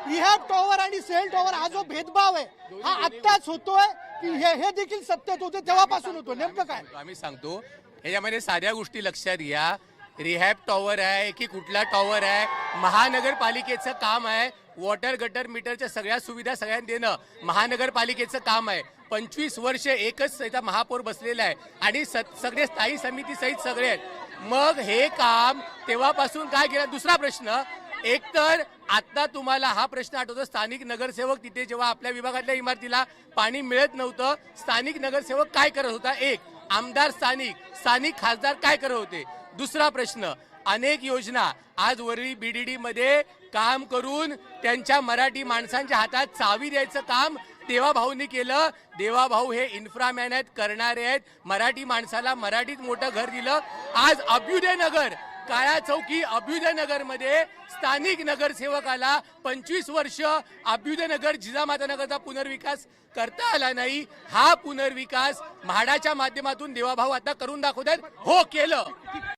Rehab tower आणि sale tower हा जो भेदभाव आहे हा आत्ताच होतोय की हे देखील सत्तेत होते तेव्हापासून होतो? नेमकं काय? आम्ही सांगतो ह्याच्यामध्ये साध्या गोष्टी लक्षात घ्या. रिहॅब टॉवर आहे की कुठला टॉवर आहे, महानगरपालिकेचं काम आहे. वॉटर गटर मीटरच्या सगळ्या सुविधा सगळ्यांना देणं महानगरपालिकेचं काम आहे. 25 वर्ष एकच इथं महापौर बसलेला आहे आणि सगळे स्थायी समिती सहित सगळे आहेत. मग हे काम तेव्हापासून काय केलं? दुसरा प्रश्न, एकतर आता तुम्हाला हा प्रश्न आठवतो, स्थानिक नगरसेवक तिथे जेव्हा आपल्या विभागातल्या इमारतीला पाणी मिळत नव्हतं, स्थानिक नगरसेवक काय करत होता? एक आमदार स्थानिक खासदार काय करत होते? दुसरा प्रश्न, अनेक योजना आज वरळी बीडीडी मध्ये काम करून त्यांच्या मराठी माणसांच्या हातात चावी द्यायचं काम देवाभाऊंनी केलं. देवाभाऊ हे इन्फ्रामॅन आहेत, करणारे आहेत. मराठी माणसाला मराठीत मोठं घर दिलं. आज अभ्युदय नगर, काळा चौकी अभ्युदय नगर मध्ये स्थानिक नगरसेवकाला 25 वर्ष अभ्युदय नगर जिजामाता नगरचा पुनर्विकास करता आला नाही. हा पुनर्विकास म्हाडाच्या माध्यमातून देवाभाऊ आता करून दाखवतात. हो केलं.